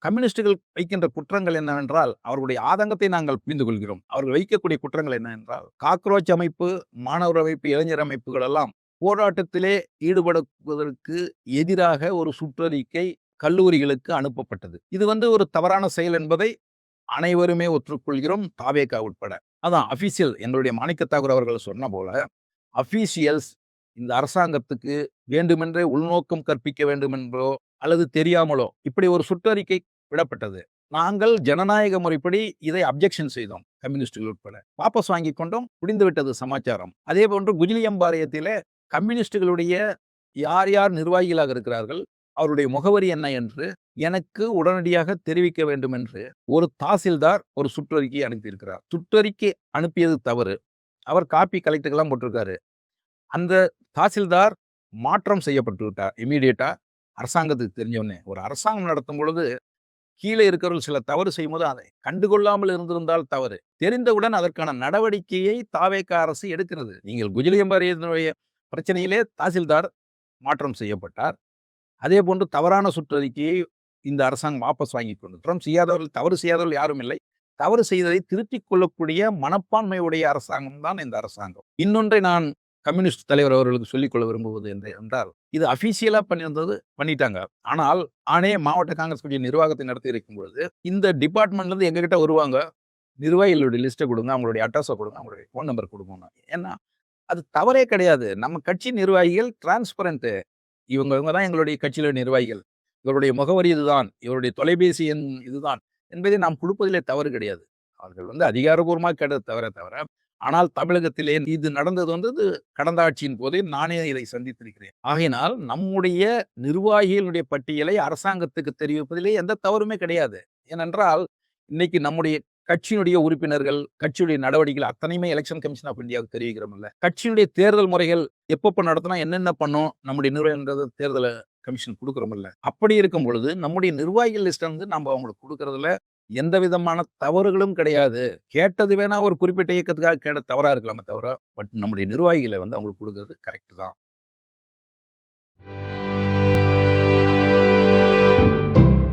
கம்யூனிஸ்டுகள் வைக்கின்ற குற்றங்கள் என்னவென்றால், அவர்களுடைய ஆதங்கத்தை நாங்கள் புரிந்து கொள்கிறோம். அவர்கள் வைக்கக்கூடிய குற்றங்கள் என்னவென்றால், காக்ரோச் அமைப்பு, மாணவர் அமைப்பு, இளைஞர் அமைப்புகள் எல்லாம் போராட்டத்திலே ஈடுபடுவதற்கு எதிராக ஒரு சுற்றறிக்கை கல்லூரிகளுக்கு அனுப்பப்பட்டது. இது ஒரு தவறான செயல் என்பதை அனைவருமே ஒற்றுக்கொள்கிறோம், தாவேகா உட்பட. அதான் அபிஷியல் எங்களுடைய மாணிக்க தாகூர் அவர்கள் சொன்ன போல, அபிஷியல்ஸ் இந்த அரசாங்கத்துக்கு வேண்டுமென்றே உள்நோக்கம் கற்பிக்க வேண்டுமென்றோ அல்லது தெரியாமலோ இப்படி ஒரு சுற்றறிக்கை விடப்பட்டது. நாங்கள் ஜனநாயக முறைப்படி இதை அப்ஜெக்ஷன் செய்தோம், கம்யூனிஸ்டுகள் உட்பட. வாபஸ் வாங்கிக் கொண்டோம், முடிந்துவிட்டது சமாச்சாரம். அதே போன்று குஜிலியம்பாளையத்திலே கம்யூனிஸ்டுகளுடைய யார் யார் நிர்வாகிகளாக இருக்கிறார்கள், அவருடைய முகவரி என்ன என்று எனக்கு உடனடியாக தெரிவிக்க வேண்டும் என்று ஒரு தாசில்தார் ஒரு சுற்றறிக்கை அனுப்பியிருக்கிறார். சுற்றறிக்கை அனுப்பியது தவறு. அவர் காப்பி கலெக்டருக்கெல்லாம் போட்டிருக்காரு. அந்த தாசில்தார் மாற்றம் செய்யப்பட்டு விட்டார் இமீடியட்டா. அரசாங்கத்துக்கு தெரிஞ்சவொடனே. ஒரு அரசாங்கம் நடத்தும் பொழுது கீழே இருக்கிறவர்கள் சில தவறு செய்யும்போது அதை கண்டுகொள்ளாமல் இருந்திருந்தால் தவறு. தெரிந்தவுடன் அதற்கான நடவடிக்கையை தாவேக அரசு எடுக்கிறது. நீங்கள் குஜிலியம்பாளையத்தினுடைய பிரச்சனையிலே தாசில்தார் மாற்றம் செய்யப்பட்டார். அதே போன்று தவறான சுற்றறிக்கையை இந்த அரசாங்கம் வாபஸ் வாங்கி கொண்டு தவறு செய்யாதவர்கள் யாரும் இல்லை. தவறு செய்ததை திருத்திக் கொள்ளக்கூடிய மனப்பான்மையுடைய அரசாங்கம் தான் இந்த அரசாங்கம். இன்னொன்றை நான் கம்யூனிஸ்ட் தலைவர் அவர்களுக்கு சொல்லிக் கொள்ள விரும்புவது என்றால், இது அபிஷியலா பண்ணிட்டாங்க. ஆனால் மாவட்ட காங்கிரஸ் கட்சி நிர்வாகத்தை நடத்தி இருக்கும் பொழுது இந்த டிபார்ட்மெண்ட்ல இருந்து எங்ககிட்ட வருவாங்க. நிர்வாகிகளுடைய லிஸ்ட்டை கொடுங்க, அவங்களுடைய அட்ரஸை கொடுங்க, அவங்களுடைய ஃபோன் நம்பர் கொடுங்க. ஏன்னா அது தவறே கிடையாது. நம்ம கட்சி நிர்வாகிகள் டிரான்ஸ்பரண்ட். இவங்க தான் எங்களுடைய கட்சியில நிர்வாகிகள். இவருடைய முகவரி இதுதான், இவருடைய தொலைபேசி எண் இதுதான் என்பதை நாம் கொடுப்பதிலே தவறு கிடையாது. அவர்கள் அதிகாரபூர்வமாக கேட்டது தவிர ஆனால் தமிழகத்திலே இது நடந்தது கடந்த ஆட்சியின் போதே நானே இதை சந்தித்திருக்கிறேன். ஆகையினால் நம்முடைய நிர்வாகிகளுடைய பட்டியலை அரசாங்கத்துக்கு தெரிவிப்பதிலே எந்த தவறுமே கிடையாது. ஏனென்றால் இன்னைக்கு நம்முடைய கட்சியினுடைய உறுப்பினர்கள், கட்சியுடைய நடவடிக்கைகள் அத்தனையுமே எலெக்ஷன் கமிஷன் ஆஃப் இந்தியாவுக்கு தெரிவிக்கிறோம்ல. கட்சியினுடைய தேர்தல் முறைகள் எப்பப்ப நடத்தினா என்னென்ன பண்ணும் நம்முடைய நிர்வாகின்றது தேர்தல் கமிஷன் கொடுக்குறோம்ல. அப்படி இருக்கும் பொழுது நம்முடைய நிர்வாகிகள் லிஸ்ட் நம்ம அவங்களுக்கு கொடுக்கறதுல எந்த விதமான தவறுகளும் கிடையாது. கேட்டது வேணா ஒரு குறிப்பிட்ட இயக்கத்துக்காக கேட்ட தவறா இருக்கலாமே தவிர, பட் நம்முடைய நிர்வாகிகளை அவங்களுக்கு கொடுக்கறது கரெக்ட் தான்.